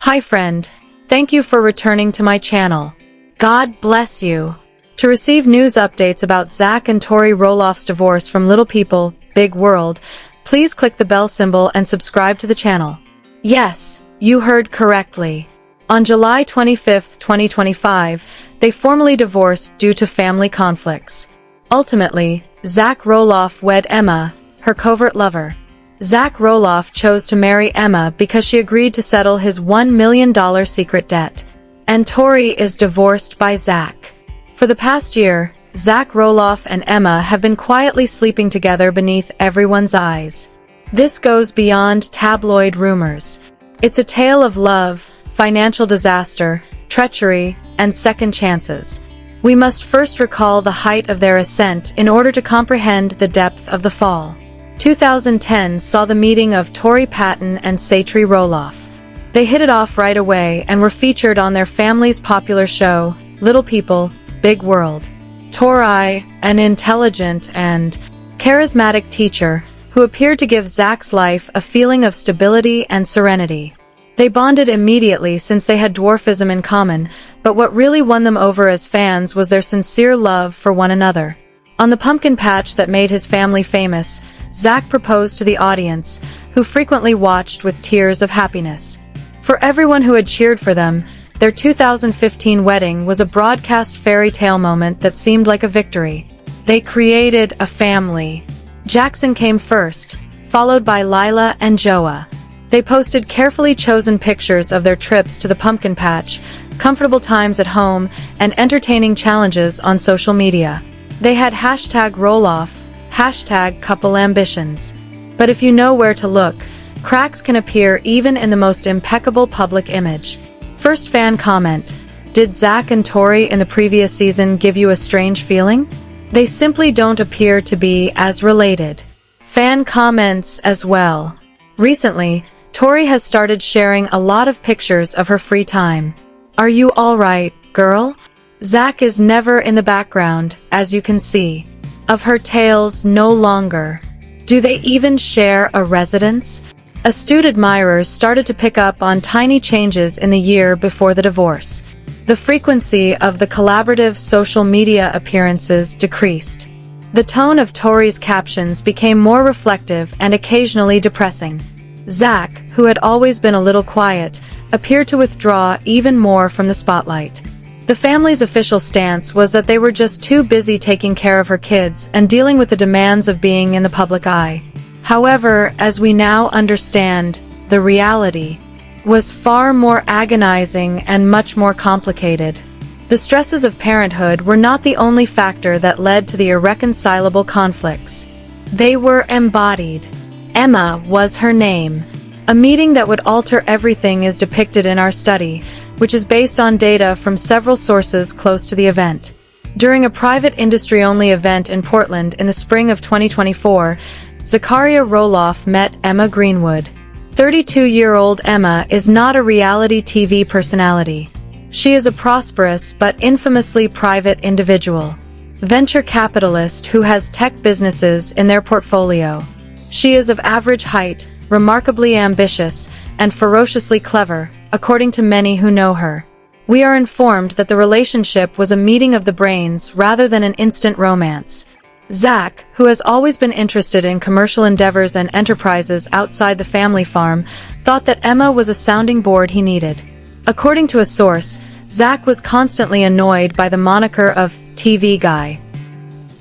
Hi friend, thank you for returning to my channel. God bless you. To receive news updates about Zach and Tori Roloff's divorce from Little People, Big World, please click the bell symbol and subscribe to the channel. Yes, you heard correctly. On July 25, 2025, they formally divorced due to family conflicts. Ultimately, Zach Roloff wed Emma, her covert lover. Zach Roloff chose to marry Emma because she agreed to settle his $1 million secret debt. And Tori is divorced by Zach. For the past year, Zach Roloff and Emma have been quietly sleeping together beneath everyone's eyes. This goes beyond tabloid rumors. It's a tale of love, financial disaster, treachery, and second chances. We must first recall the height of their ascent in order to comprehend the depth of the fall. 2010 saw the meeting of Tori Patton and Satri Roloff. They hit it off right away and were featured on their family's popular show, Little People, Big World. Tori, an intelligent and charismatic teacher, who appeared to give Zach's life a feeling of stability and serenity. They bonded immediately since they had dwarfism in common, but what really won them over as fans was their sincere love for one another. On the pumpkin patch that made his family famous, Zach proposed to the audience, who frequently watched with tears of happiness. For everyone who had cheered for them, their 2015 wedding was a broadcast fairy tale moment that seemed like a victory. They created a family. Jackson came first, followed by Lila and Joa. They posted carefully chosen pictures of their trips to the pumpkin patch, comfortable times at home, and entertaining challenges on social media. They had #Roloff, #couple ambitions. But if you know where to look, cracks can appear even in the most impeccable public image. First fan comment: did Zach and Tori in the previous season give you a strange feeling? They simply don't appear to be as related. Fan comments as well. Recently, Tori has started sharing a lot of pictures of her free time. Are you alright, girl? Zach is never in the background, as you can see. Of her tales, no longer. Do they even share a residence? Astute admirers started to pick up on tiny changes in the year before the divorce. The frequency of the collaborative social media appearances decreased. The tone of Tori's captions became more reflective and occasionally depressing. Zach, who had always been a little quiet, appeared to withdraw even more from the spotlight. The family's official stance was that they were just too busy taking care of her kids and dealing with the demands of being in the public eye. However, as we now understand, the reality was far more agonizing and much more complicated. The stresses of parenthood were not the only factor that led to the irreconcilable conflicts. They were embodied. Emma was her name. A meeting that would alter everything is depicted in our study, which is based on data from several sources close to the event. During a private industry-only event in Portland in the spring of 2024, Zachariah Roloff met Emma Greenwood. 32-year-old Emma is not a reality TV personality. She is a prosperous but infamously private individual. Venture capitalist who has tech businesses in their portfolio. She is of average height, remarkably ambitious, and ferociously clever, according to many who know her. We are informed that the relationship was a meeting of the brains rather than an instant romance. Zach, who has always been interested in commercial endeavors and enterprises outside the family farm, thought that Emma was a sounding board he needed. According to a source, Zach was constantly annoyed by the moniker of TV guy.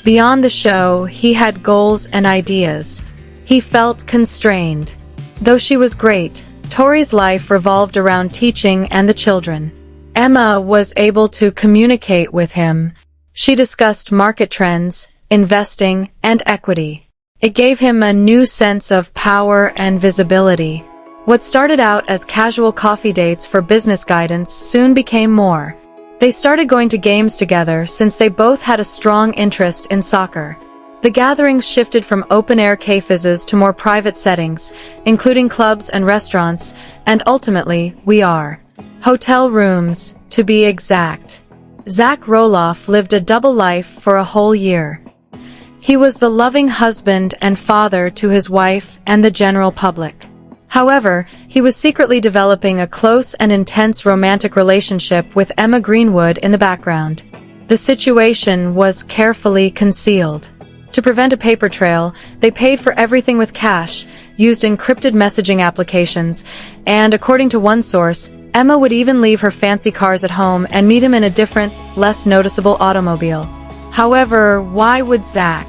Beyond the show, he had goals and ideas. He felt constrained. Though she was great, Tori's life revolved around teaching and the children. Emma was able to communicate with him. She discussed market trends, investing, and equity. It gave him a new sense of power and visibility. What started out as casual coffee dates for business guidance soon became more. They started going to games together since they both had a strong interest in soccer. The gatherings shifted from open-air cafes to more private settings, including clubs and restaurants, and ultimately, hotel rooms, to be exact. Zach Roloff lived a double life for a whole year. He was the loving husband and father to his wife and the general public. However, he was secretly developing a close and intense romantic relationship with Emma Greenwood in the background. The situation was carefully concealed. To prevent a paper trail, they paid for everything with cash, used encrypted messaging applications, and according to one source, Emma would even leave her fancy cars at home and meet him in a different, less noticeable automobile. However, why would Zach?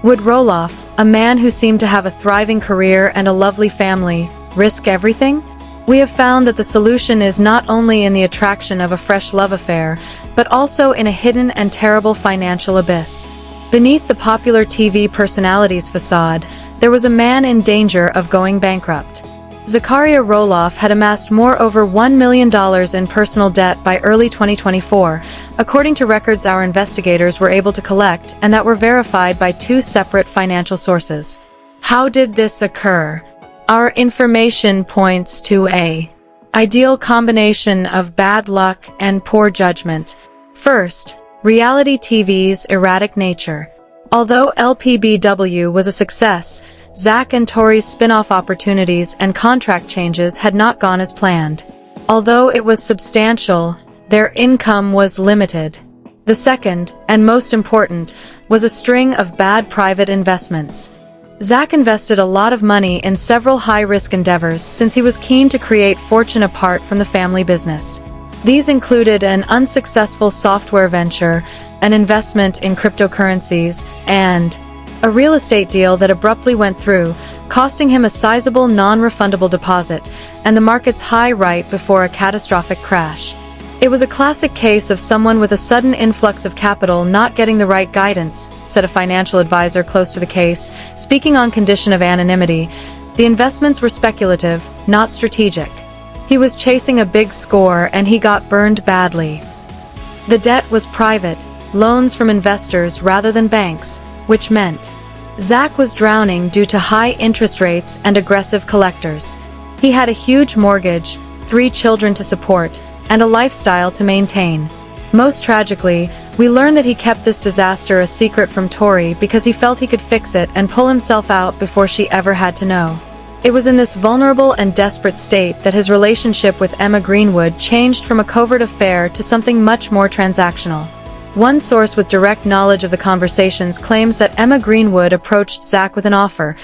Would Roloff, a man who seemed to have a thriving career and a lovely family, risk everything? We have found that the solution is not only in the attraction of a fresh love affair, but also in a hidden and terrible financial abyss. Beneath the popular TV personality's facade, there was a man in danger of going bankrupt. Zachariah Roloff had amassed more over $1 million in personal debt by early 2024, according to records our investigators were able to collect and that were verified by two separate financial sources. How did this occur? Our information points to an ideal combination of bad luck and poor judgment. First, reality TV's erratic nature. Although LPBW was a success, Zach and Tori's spin-off opportunities and contract changes had not gone as planned. Although it was substantial, their income was limited. The second, and most important, was a string of bad private investments. Zach invested a lot of money in several high-risk endeavors since he was keen to create fortune apart from the family business. These included an unsuccessful software venture, an investment in cryptocurrencies, and a real estate deal that abruptly went through, costing him a sizable non-refundable deposit and the market's high right before a catastrophic crash. It was a classic case of someone with a sudden influx of capital not getting the right guidance, said a financial advisor close to the case, speaking on condition of anonymity. The investments were speculative, not strategic. He was chasing a big score and he got burned badly. The debt was private, loans from investors rather than banks, which meant Zach was drowning due to high interest rates and aggressive collectors. He had a huge mortgage, 3 children to support, and a lifestyle to maintain. Most tragically, we learn that he kept this disaster a secret from Tori because he felt he could fix it and pull himself out before she ever had to know. It was in this vulnerable and desperate state that his relationship with Emma Greenwood changed from a covert affair to something much more transactional. One source with direct knowledge of the conversations claims that Emma Greenwood approached Zach with an offer.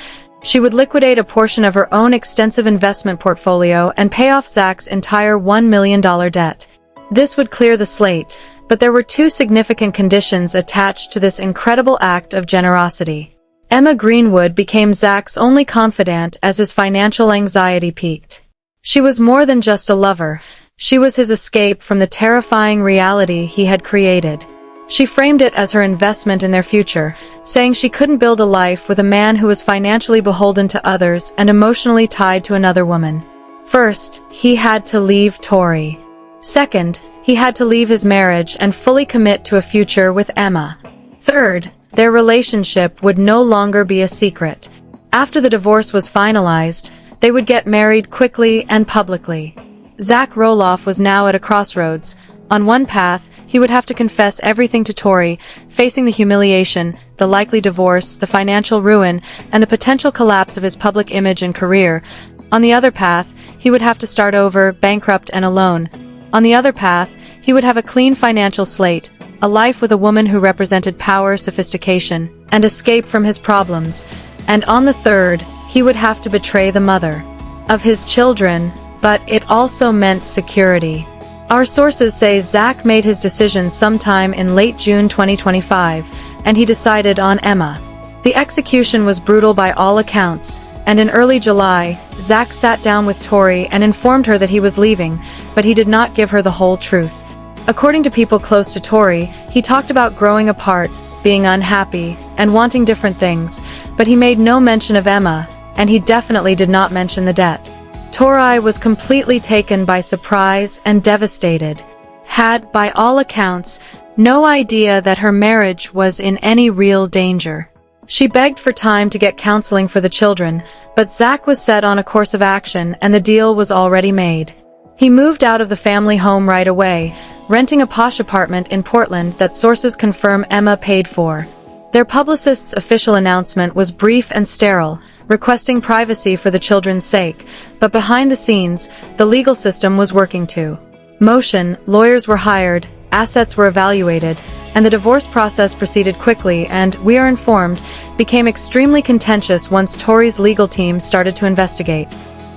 She would liquidate a portion of her own extensive investment portfolio and pay off Zach's entire $1 million debt. This would clear the slate, but there were 2 significant conditions attached to this incredible act of generosity. Emma Greenwood became Zach's only confidant as his financial anxiety peaked. She was more than just a lover. She was his escape from the terrifying reality he had created. She framed it as her investment in their future, saying she couldn't build a life with a man who was financially beholden to others and emotionally tied to another woman. First, he had to leave Tori. Second, he had to leave his marriage and fully commit to a future with Emma. Third, their relationship would no longer be a secret. After the divorce was finalized, they would get married quickly and publicly. Zach Roloff was now at a crossroads. On one path, he would have to confess everything to Tori, facing the humiliation, the likely divorce, the financial ruin, and the potential collapse of his public image and career. On the other path, he would have to start over, bankrupt and alone. On the other path, he would have a clean financial slate, a life with a woman who represented power, sophistication, and escape from his problems. And on the third, he would have to betray the mother of his children, but it also meant security. Our sources say Zach made his decision sometime in late June 2025, and he decided on Emma. The execution was brutal by all accounts, and in early July, Zach sat down with Tori and informed her that he was leaving, but he did not give her the whole truth. According to people close to Tori, he talked about growing apart, being unhappy, and wanting different things, but he made no mention of Emma, and he definitely did not mention the debt. Tori was completely taken by surprise and devastated. Had, by all accounts, no idea that her marriage was in any real danger. She begged for time to get counseling for the children, but Zach was set on a course of action and the deal was already made. He moved out of the family home right away, renting a posh apartment in Portland that sources confirm Emma paid for. Their publicist's official announcement was brief and sterile, requesting privacy for the children's sake, but behind the scenes, the legal system was working too. Motion, lawyers were hired, assets were evaluated, and the divorce process proceeded quickly and, we are informed, became extremely contentious once Tori's legal team started to investigate.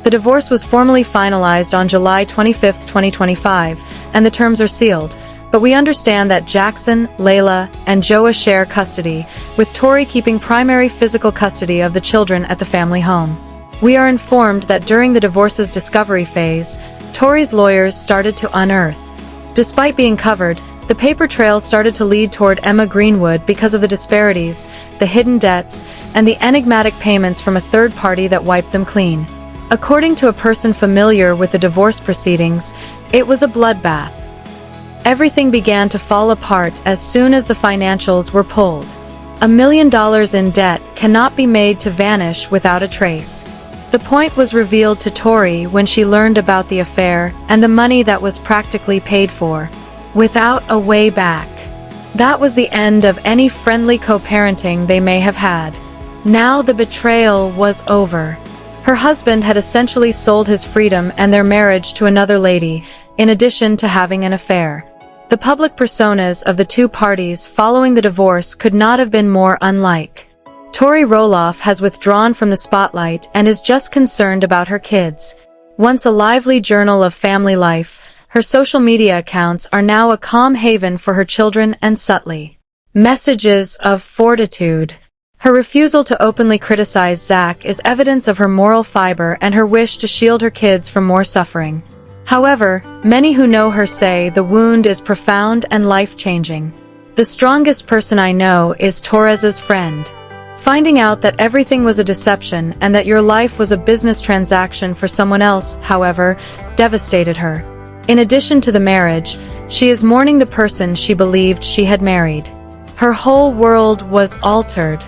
The divorce was formally finalized on July 25, 2025, and the terms are sealed, but we understand that Jackson, Layla, and Joa share custody, with Tori keeping primary physical custody of the children at the family home. We are informed that during the divorce's discovery phase, Tori's lawyers started to unearth. Despite being covered, the paper trail started to lead toward Emma Greenwood because of the disparities, the hidden debts, and the enigmatic payments from a third party that wiped them clean. According to a person familiar with the divorce proceedings, it was a bloodbath. Everything began to fall apart as soon as the financials were pulled. $1 million in debt cannot be made to vanish without a trace. The point was revealed to Tori when she learned about the affair and the money that was practically paid for, without a way back. That was the end of any friendly co-parenting they may have had. Now the betrayal was over. Her husband had essentially sold his freedom and their marriage to another lady, in addition to having an affair. The public personas of the two parties following the divorce could not have been more unlike. Tori Roloff has withdrawn from the spotlight and is just concerned about her kids. Once a lively journal of family life, her social media accounts are now a calm haven for her children and subtly. Messages of fortitude. Her refusal to openly criticize Zach is evidence of her moral fiber and her wish to shield her kids from more suffering. However, many who know her say the wound is profound and life-changing. The strongest person I know is Torres's friend. Finding out that everything was a deception and that your life was a business transaction for someone else, however, devastated her. In addition to the marriage, she is mourning the person she believed she had married. Her whole world was altered.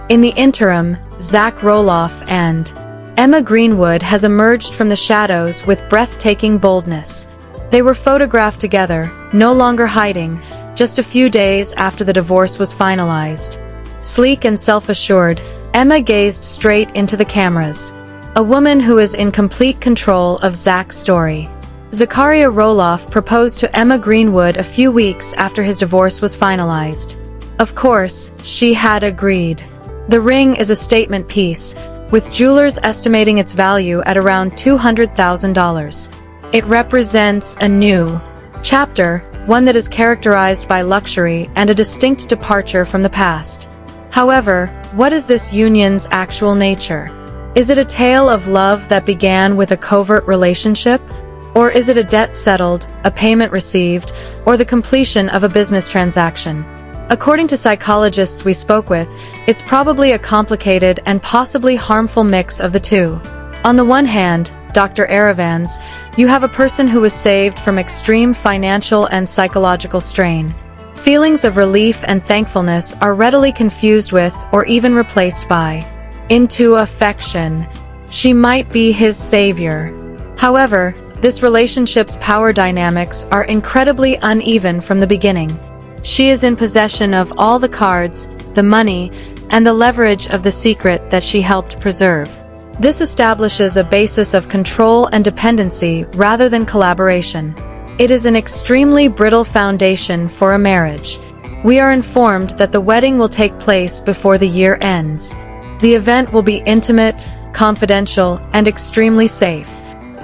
In the interim, Zach Roloff and Emma Greenwood has emerged from the shadows with breathtaking boldness. They were photographed together, no longer hiding, just a few days after the divorce was finalized. Sleek and self-assured, Emma gazed straight into the cameras. A woman who is in complete control of Zach's story. Zachariah Roloff proposed to Emma Greenwood a few weeks after his divorce was finalized. Of course, she had agreed. The ring is a statement piece, with jewelers estimating its value at around $200,000. It represents a new chapter, one that is characterized by luxury and a distinct departure from the past. However, what is this union's actual nature? Is it a tale of love that began with a covert relationship? Or is it a debt settled, a payment received, or the completion of a business transaction? According to psychologists we spoke with, it's probably a complicated and possibly harmful mix of the two. On the one hand, Dr. Aravans, you have a person who was saved from extreme financial and psychological strain. Feelings of relief and thankfulness are readily confused with, or even replaced by, into affection. She might be his savior. However, this relationship's power dynamics are incredibly uneven from the beginning. She is in possession of all the cards, the money, and the leverage of the secret that she helped preserve. This establishes a basis of control and dependency rather than collaboration. It is an extremely brittle foundation for a marriage. We are informed that the wedding will take place before the year ends. The event will be intimate, confidential, and extremely safe.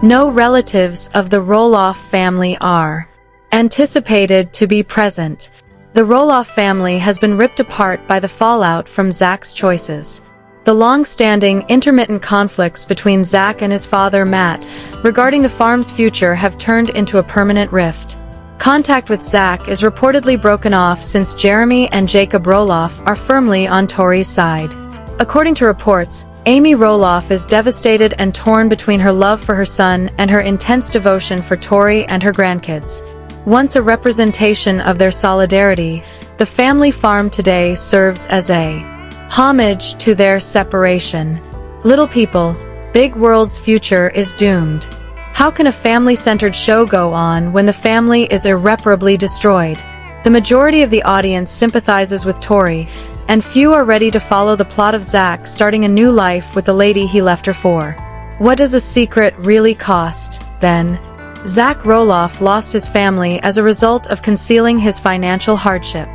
No relatives of the Roloff family are anticipated to be present. The Roloff family has been ripped apart by the fallout from Zach's choices. The long-standing, intermittent conflicts between Zach and his father, Matt, regarding the farm's future have turned into a permanent rift. Contact with Zach is reportedly broken off since Jeremy and Jacob Roloff are firmly on Tori's side. According to reports, Amy Roloff is devastated and torn between her love for her son and her intense devotion for Tori and her grandkids. Once a representation of their solidarity, the family farm today serves as a homage to their separation. Little people, big world's future is doomed. How can a family-centered show go on when the family is irreparably destroyed? The majority of the audience sympathizes with Tori, and few are ready to follow the plot of Zach starting a new life with the lady he left her for. What does a secret really cost, then? Zach Roloff lost his family as a result of concealing his financial hardship.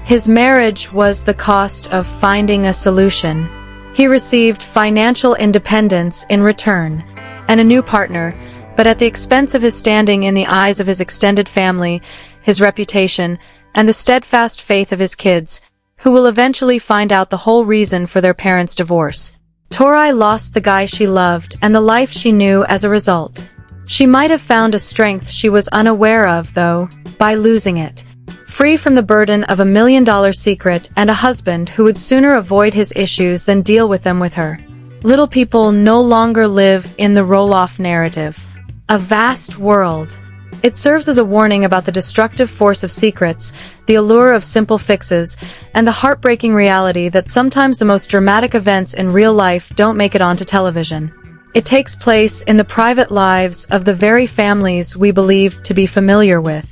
His marriage was the cost of finding a solution. He received financial independence in return, and a new partner, but at the expense of his standing in the eyes of his extended family, his reputation, and the steadfast faith of his kids, who will eventually find out the whole reason for their parents' divorce. Tori lost the guy she loved and the life she knew as a result. She might have found a strength she was unaware of, though, by losing it. Free from the burden of $1 million secret and a husband who would sooner avoid his issues than deal with them with her. Little people no longer live in the Roloff narrative. A vast world. It serves as a warning about the destructive force of secrets, the allure of simple fixes, and the heartbreaking reality that sometimes the most dramatic events in real life don't make it onto television. It takes place in the private lives of the very families we believe to be familiar with.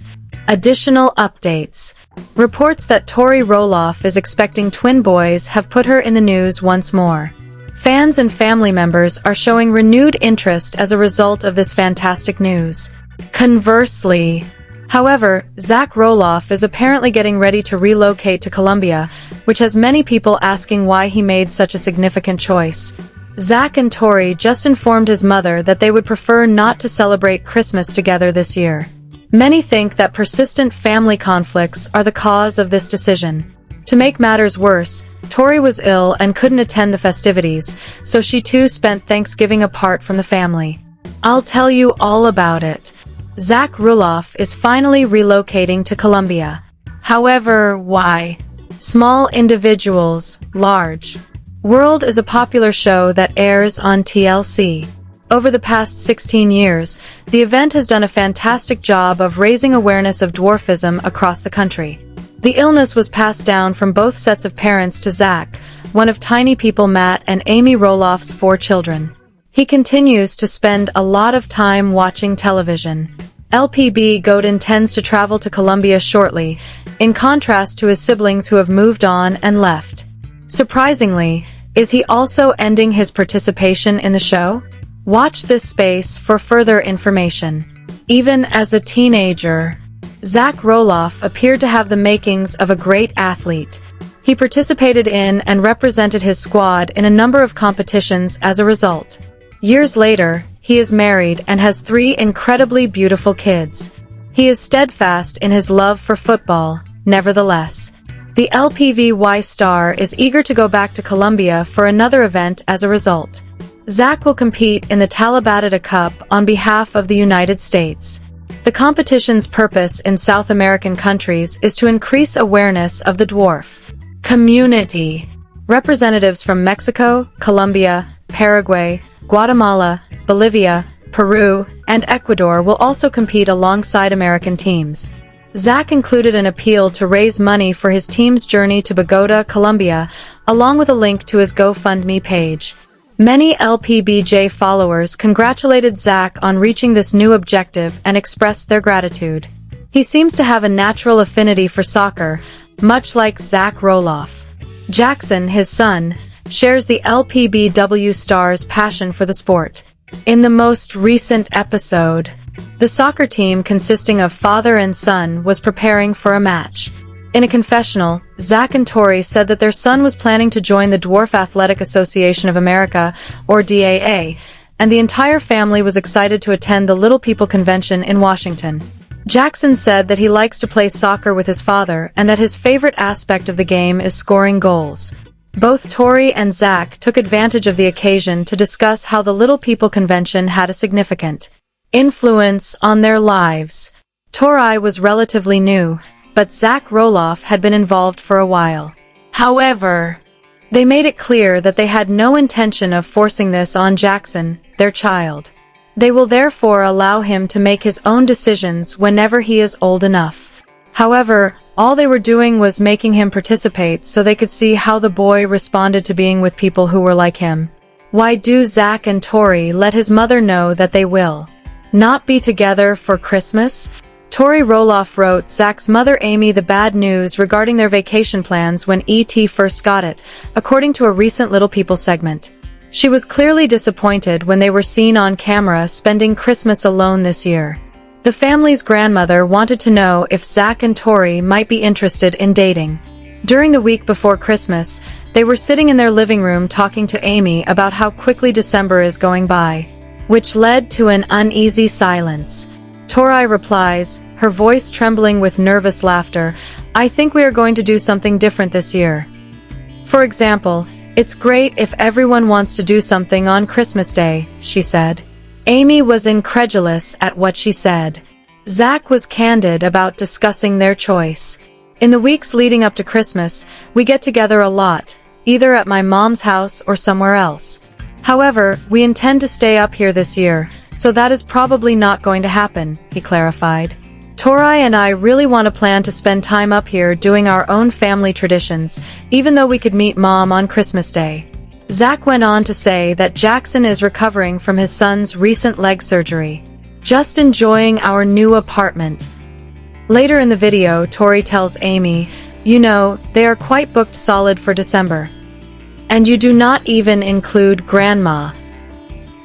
Additional updates. Reports that Tori Roloff is expecting twin boys have put her in the news once more. Fans and family members are showing renewed interest as a result of this fantastic news. Conversely, however, Zach Roloff is apparently getting ready to relocate to Colombia, which has many people asking why he made such a significant choice. Zach and Tori just informed his mother that they would prefer not to celebrate Christmas together this year. Many think that persistent family conflicts are the cause of this decision. To make matters worse, Tori was ill and couldn't attend the festivities, so she too spent Thanksgiving apart from the family. I'll tell you all about it. Zach Roloff is finally relocating to Colombia. However, why? Small individuals, large. World is a popular show that airs on TLC. Over the past 16 years, the event has done a fantastic job of raising awareness of dwarfism across the country. The illness was passed down from both sets of parents to Zach, one of tiny people Matt and Amy Roloff's 4 children. He continues to spend a lot of time watching television. LPBW intends to travel to Colombia shortly, in contrast to his siblings who have moved on and left. Surprisingly, is he also ending his participation in the show? Watch this space for further information. Even as a teenager, Zach Roloff appeared to have the makings of a great athlete. He participated in and represented his squad in a number of competitions as a result. Years later, he is married and has 3 incredibly beautiful kids. He is steadfast in his love for football, nevertheless. The LPBW star is eager to go back to Colombia for another event as a result. Zach will compete in the Talabatita Cup on behalf of the United States. The competition's purpose in South American countries is to increase awareness of the dwarf community. Representatives from Mexico, Colombia, Paraguay, Guatemala, Bolivia, Peru, and Ecuador will also compete alongside American teams. Zach included an appeal to raise money for his team's journey to Bogota, Colombia, along with a link to his GoFundMe page. Many LPBW followers congratulated Zach on reaching this new objective and expressed their gratitude. He seems to have a natural affinity for soccer, much like Zach Roloff. Jackson, his son, shares the LPBW star's passion for the sport. In the most recent episode, the soccer team consisting of father and son was preparing for a match. In a confessional, Zach and Tori said that their son was planning to join the Dwarf Athletic Association of America, or DAA, and the entire family was excited to attend the Little People Convention in Washington. Jackson said that he likes to play soccer with his father and that his favorite aspect of the game is scoring goals. Both Tori and Zach took advantage of the occasion to discuss how the Little People Convention had a significant influence on their lives. Tori was relatively new, but Zach Roloff had been involved for a while. However, they made it clear that they had no intention of forcing this on Jackson, their child. They will therefore allow him to make his own decisions whenever he is old enough. However, all they were doing was making him participate so they could see how the boy responded to being with people who were like him. Why do Zach and Tori let his mother know that they will not be together for Christmas? Tori Roloff wrote Zach's mother Amy the bad news regarding their vacation plans when ET first got it, according to a recent Little People segment. She was clearly disappointed when they were seen on camera spending Christmas alone this year. The family's grandmother wanted to know if Zach and Tori might be interested in dating. During the week before Christmas, they were sitting in their living room talking to Amy about how quickly December is going by, which led to an uneasy silence. Tori replies, her voice trembling with nervous laughter, I think we are going to do something different this year. For example, it's great if everyone wants to do something on Christmas Day, she said. Amy was incredulous at what she said. Zach was candid about discussing their choice. In the weeks leading up to Christmas, we get together a lot, either at my mom's house or somewhere else. However, we intend to stay up here this year, so that is probably not going to happen, he clarified. Tori and I really want to plan to spend time up here doing our own family traditions, even though we could meet Mom on Christmas Day. Zach went on to say that Jackson is recovering from his son's recent leg surgery. Just enjoying our new apartment. Later in the video, Tori tells Amy, you know, they are quite booked solid for December. And you do not even include Grandma.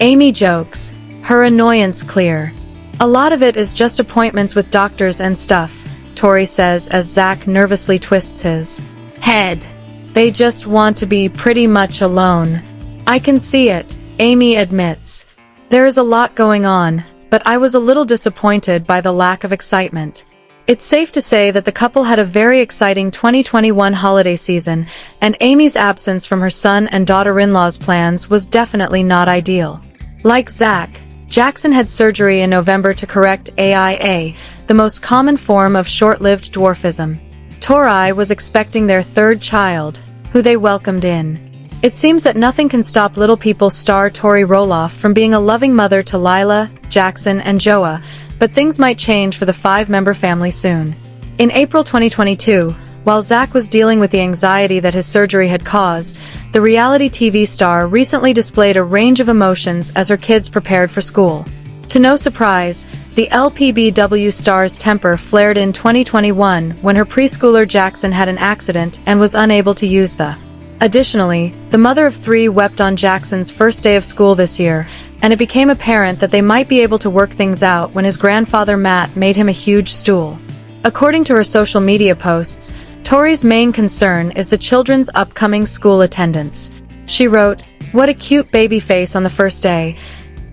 Amy jokes, her annoyance clear. A lot of it is just appointments with doctors and stuff, Tori says as Zach nervously twists his head. They just want to be pretty much alone. I can see it, Amy admits. There is a lot going on, but I was a little disappointed by the lack of excitement. It's safe to say that the couple had a very exciting 2021 holiday season, and Amy's absence from her son and daughter-in-law's plans was definitely not ideal. Like Zach, Jackson had surgery in November to correct AIA, the most common form of short-lived dwarfism. Tori was expecting their third child, who they welcomed in. It seems that nothing can stop Little People star Tori Roloff from being a loving mother to Lila, Jackson, and Joa, but things might change for the five-member family soon. In April 2022, while Zach was dealing with the anxiety that his surgery had caused, the reality TV star recently displayed a range of emotions as her kids prepared for school. To no surprise, the LPBW star's temper flared in 2021 when her preschooler Jackson had an accident and was unable to use the. Additionally, the mother of three wept on Jackson's first day of school this year, and it became apparent that they might be able to work things out when his grandfather Matt made him a huge stool. According to her social media posts, Tori's main concern is the children's upcoming school attendance. She wrote, "What a cute baby face on the first day,"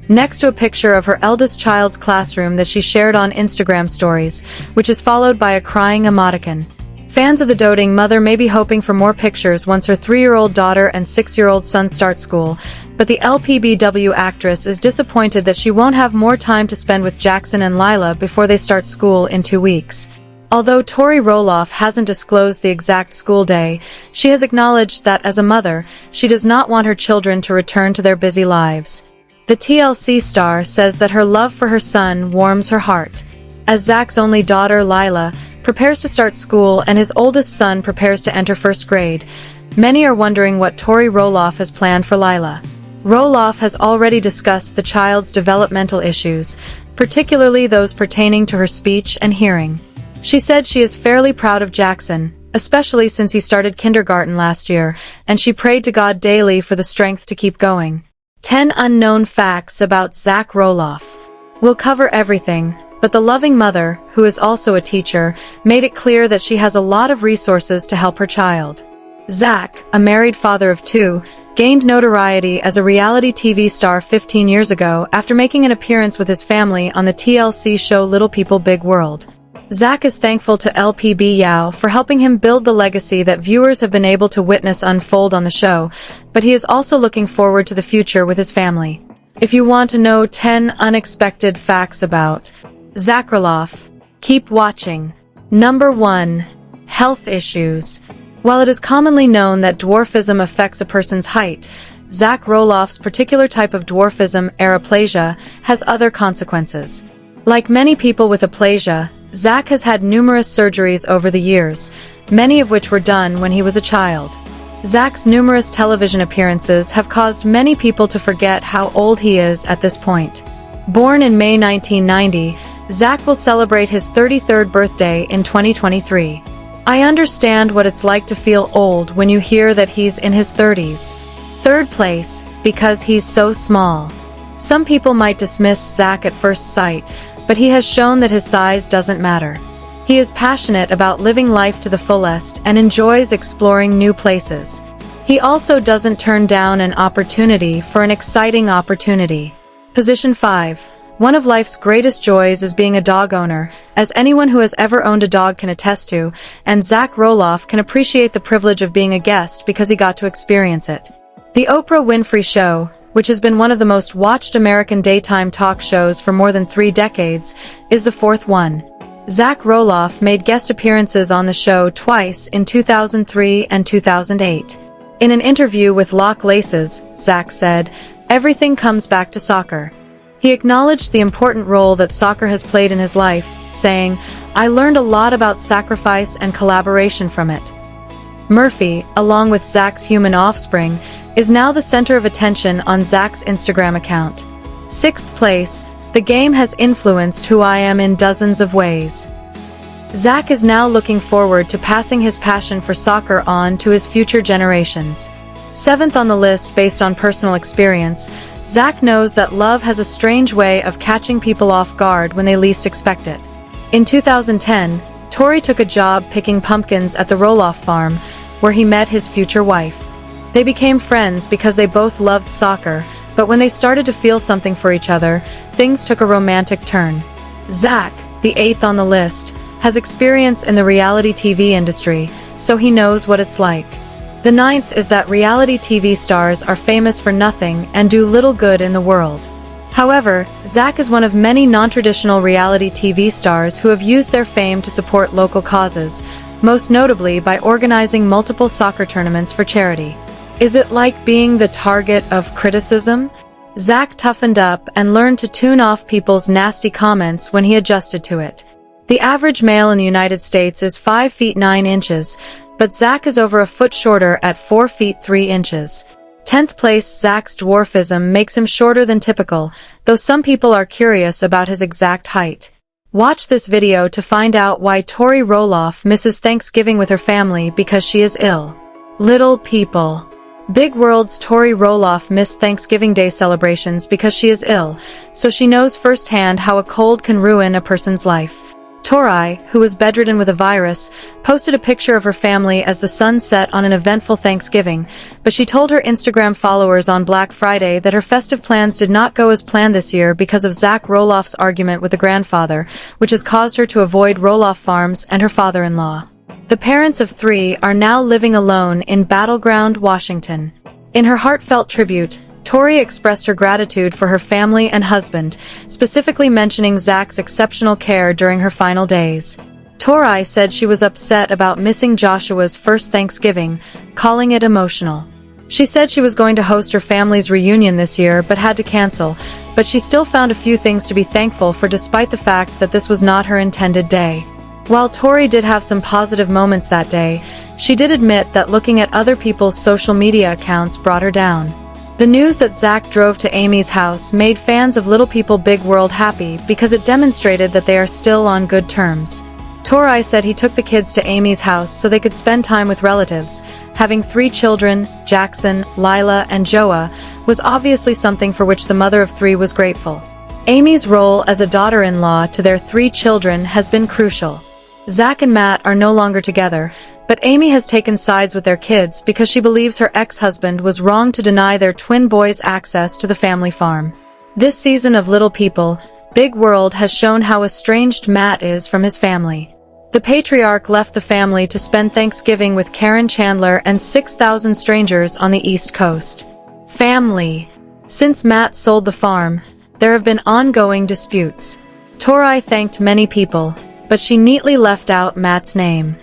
next to a picture of her eldest child's classroom that she shared on Instagram stories, which is followed by a crying emoticon. Fans of the doting mother may be hoping for more pictures once her 3-year-old daughter and 6-year-old son start school, but the LPBW actress is disappointed that she won't have more time to spend with Jackson and Lila before they start school in 2 weeks. Although Tori Roloff hasn't disclosed the exact school day, she has acknowledged that as a mother, she does not want her children to return to their busy lives. The TLC star says that her love for her son warms her heart. As Zach's only daughter, Lila, prepares to start school and his oldest son prepares to enter first grade, many are wondering what Tori Roloff has planned for Lila. Roloff has already discussed the child's developmental issues, particularly those pertaining to her speech and hearing. She said she is fairly proud of Jackson, especially since he started kindergarten last year, and she prayed to God daily for the strength to keep going. 10 unknown facts about Zach Roloff. We'll cover everything, but the loving mother, who is also a teacher, made it clear that she has a lot of resources to help her child. Zach, a married father of 2, gained notoriety as a reality TV star 15 years ago after making an appearance with his family on the TLC show Little People Big World. Zach is thankful to LPBW for helping him build the legacy that viewers have been able to witness unfold on the show, but he is also looking forward to the future with his family. If you want to know 10 unexpected facts about Zach Roloff, keep watching. Number 1. Health issues. While it is commonly known that dwarfism affects a person's height, Zach Roloff's particular type of dwarfism, aplasia, has other consequences. Like many people with aplasia, Zach has had numerous surgeries over the years, many of which were done when he was a child. Zach's numerous television appearances have caused many people to forget how old he is at this point. Born in May 1990, Zach will celebrate his 33rd birthday in 2023. I understand what it's like to feel old when you hear that he's in his 30s. Third place, because he's so small. Some people might dismiss Zach at first sight, but he has shown that his size doesn't matter. He is passionate about living life to the fullest and enjoys exploring new places. He also doesn't turn down an opportunity for an exciting opportunity. Position 5. One of life's greatest joys is being a dog owner, as anyone who has ever owned a dog can attest to, and Zach Roloff can appreciate the privilege of being a guest because he got to experience it. The Oprah Winfrey Show, which has been one of the most watched American daytime talk shows for more than 3 decades, is the 4th one. Zach Roloff made guest appearances on the show twice in 2003 and 2008. In an interview with Lock Laces, Zach said, "Everything comes back to soccer." He acknowledged the important role that soccer has played in his life, saying, "I learned a lot about sacrifice and collaboration from it." Murphy, along with Zach's human offspring, is now the center of attention on Zach's Instagram account. 6th place, the game has influenced who I am in dozens of ways. Zach is now looking forward to passing his passion for soccer on to his future generations. 7th on the list based on personal experience, Zach knows that love has a strange way of catching people off guard when they least expect it. In 2010, Tori took a job picking pumpkins at the Roloff Farm, where he met his future wife. They became friends because they both loved soccer, but when they started to feel something for each other, things took a romantic turn. Zach, the 8th on the list, has experience in the reality TV industry, so he knows what it's like. The 9th is that reality TV stars are famous for nothing and do little good in the world. However, Zach is one of many non-traditional reality TV stars who have used their fame to support local causes, most notably by organizing multiple soccer tournaments for charity. Is it like being the target of criticism? Zach toughened up and learned to tune off people's nasty comments when he adjusted to it. The average male in the United States is 5 feet 9 inches, but Zach is over a foot shorter at 4 feet 3 inches. 10th place, Zach's dwarfism makes him shorter than typical, though some people are curious about his exact height. Watch this video to find out why Tori Roloff misses Thanksgiving with her family because she is ill. Little people. Big World's Tori Roloff missed Thanksgiving Day celebrations because she is ill, so she knows firsthand how a cold can ruin a person's life. Tori, who was bedridden with a virus, posted a picture of her family as the sun set on an eventful Thanksgiving, but she told her Instagram followers on Black Friday that her festive plans did not go as planned this year because of Zach Roloff's argument with the grandfather, which has caused her to avoid Roloff Farms and her father-in-law. The parents of 3 are now living alone in Battleground, Washington. In her heartfelt tribute, Tori expressed her gratitude for her family and husband, specifically mentioning Zach's exceptional care during her final days. Tori said she was upset about missing Joshua's first Thanksgiving, calling it emotional. She said she was going to host her family's reunion this year but had to cancel, but she still found a few things to be thankful for despite the fact that this was not her intended day. While Tori did have some positive moments that day, she did admit that looking at other people's social media accounts brought her down. The news that Zach drove to Amy's house made fans of Little People Big World happy because it demonstrated that they are still on good terms. Tori said he took the kids to Amy's house so they could spend time with relatives. Having 3 children, Jackson, Lila, and Joa, was obviously something for which the mother of 3 was grateful. Amy's role as a daughter-in-law to their 3 children has been crucial. Zach and Matt are no longer together, but Amy has taken sides with their kids because she believes her ex-husband was wrong to deny their twin boys access to the family farm. This season of Little People, Big World has shown how estranged Matt is from his family. The patriarch left the family to spend Thanksgiving with Karen Chandler and 6,000 strangers on the East Coast. Family. Since Matt sold the farm, there have been ongoing disputes. Tori thanked many people, but she neatly left out Matt's name.